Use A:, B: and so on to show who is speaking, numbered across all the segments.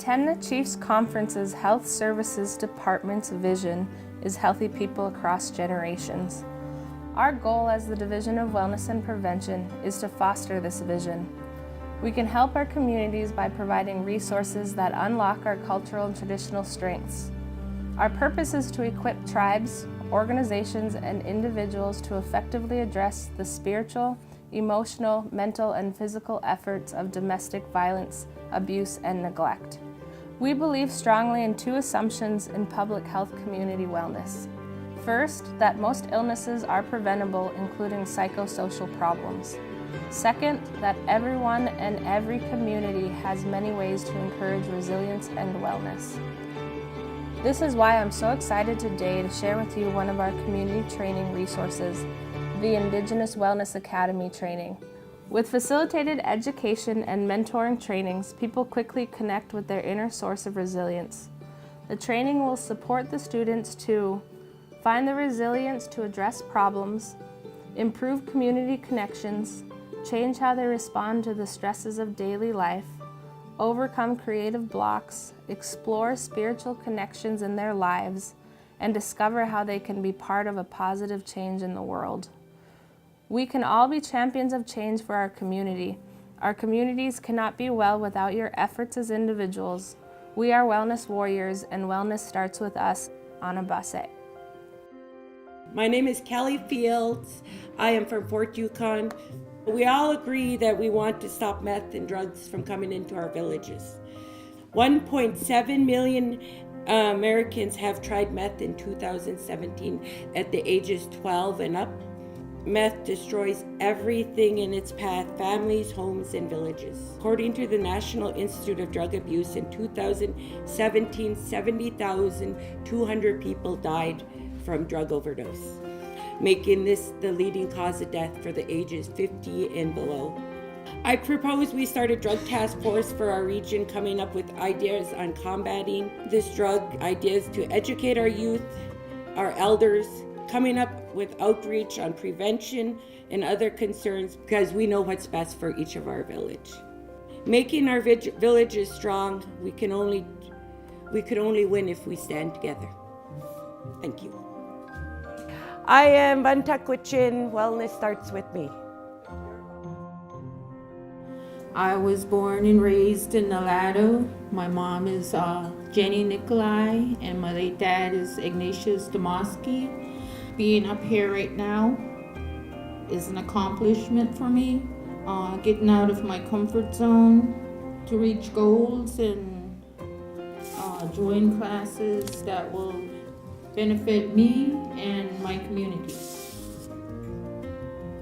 A: Tanana Chiefs Conference's Health Services Department's vision is healthy people across generations. Our goal as the Division of Wellness and Prevention is to foster this vision. We can help our communities by providing resources that unlock our cultural and traditional strengths. Our purpose is to equip tribes, organizations, and individuals to effectively address the spiritual, emotional, mental, and physical efforts of domestic violence, abuse, and neglect. We believe strongly in two assumptions in public health community wellness. First, that most illnesses are preventable, including psychosocial problems. Second, that everyone and every community has many ways to encourage resilience and wellness. This is why I'm so excited today to share with you one of our community training resources, the Indigenous Wellness Academy training. With facilitated education and mentoring trainings, people quickly connect with their inner source of resilience. The training will support the students to find the resilience to address problems, improve community connections, change how they respond to the stresses of daily life, overcome creative blocks, explore spiritual connections in their lives, and discover how they can be part of a positive change in the world. We can all be champions of change for our community. Our communities cannot be well without your efforts as individuals. We are wellness warriors, and wellness starts with us. Anabase.
B: My name is Kelly Fields. I am from Fort Yukon. We all agree that we want to stop meth and drugs from coming into our villages. 1.7 million Americans have tried meth in 2017 at the ages 12 and up. Meth destroys everything in its path, families, homes, and villages. According to the National Institute of Drug Abuse, in 2017, 70,200 people died from drug overdose, making this the leading cause of death for the ages 50 and below. I propose we start a drug task force for our region, coming up with ideas on combating this drug, ideas to educate our youth, our elders, coming up with outreach on prevention and other concerns, because we know what's best for each of our village. Making our villages strong, we could only win if we stand together. Thank you. I am Bantakwichin. Wellness starts with me.
C: I was born and raised in Nalado. My mom is Jenny Nikolai, and my late dad is Ignatius Demoski. Being up here right now is an accomplishment for me. Getting out of my comfort zone to reach goals and join classes that will benefit me and my community.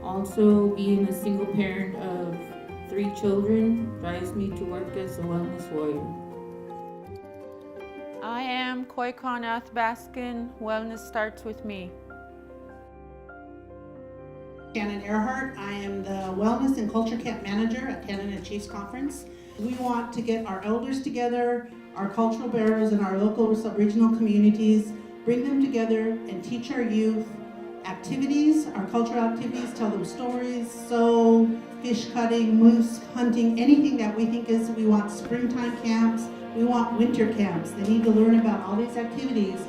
C: Also, being a single parent of 3 children drives me to work as a wellness warrior.
D: I am Koikon Athbaskin. Wellness starts with me.
E: Shannon Earhart. I am the Wellness and Culture Camp Manager at Tanana Chiefs Conference. We want to get our elders together, our cultural bearers in our local sub-regional communities, bring them together and teach our youth activities, our cultural activities, tell them stories, sew, fish cutting, moose hunting, anything that we think is, we want springtime camps, we want winter camps. They need to learn about all these activities.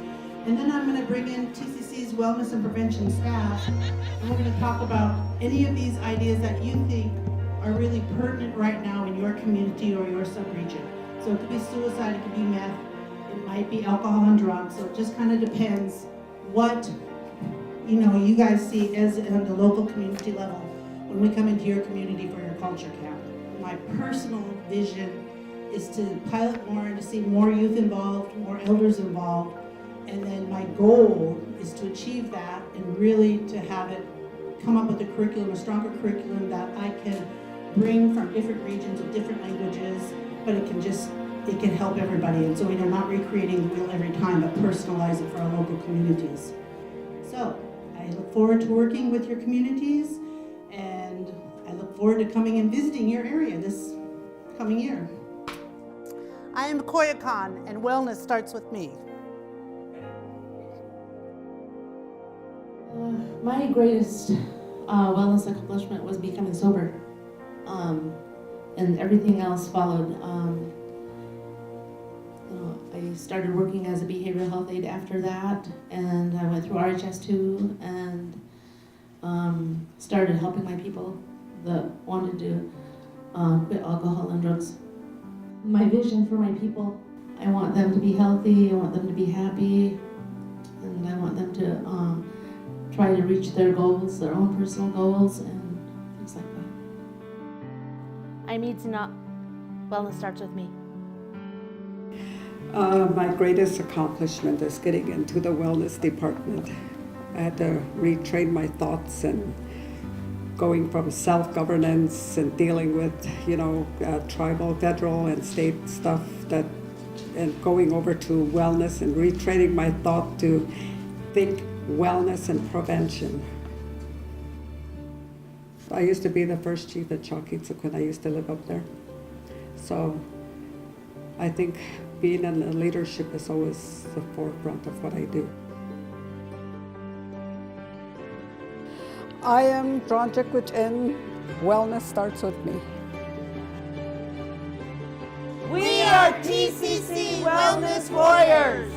E: And then I'm going to bring in TCC's Wellness and Prevention staff, and we're going to talk about any of these ideas that you think are really pertinent right now in your community or your sub-region. So it could be suicide, it could be meth, it might be alcohol and drugs, so it just kind of depends what you guys see as on the local community level when we come into your community for your culture camp. My personal vision is to pilot more and to see more youth involved, more elders involved, and then my goal is to achieve that and really to have it come up with a curriculum, a stronger curriculum that I can bring from different regions of different languages, but it can help everybody. And so we're not recreating the wheel every time, but personalize it for our local communities. So I look forward to working with your communities, and I look forward to coming and visiting your area this coming year.
F: I am Koyakon, and wellness starts with me.
G: My greatest wellness accomplishment was becoming sober, and everything else followed. I started working as a behavioral health aide after that, and I went through RHS2 and started helping my people that wanted to quit alcohol and drugs. My vision for my people, I want them to be healthy, I want them to be happy, and I want them to try to reach their goals, their own personal goals, and things like that.
H: I need to know wellness starts with me.
I: My greatest accomplishment is getting into the wellness department. I had to retrain my thoughts and going from self-governance and dealing with, tribal, federal, and state stuff and going over to wellness and retraining my thought to think wellness and prevention. I used to be the first chief at Chalkitzik when I used to live up there. So I think being in the leadership is always the forefront of what I do. I am project within Wellness Starts With Me.
F: We are TCC Wellness Warriors.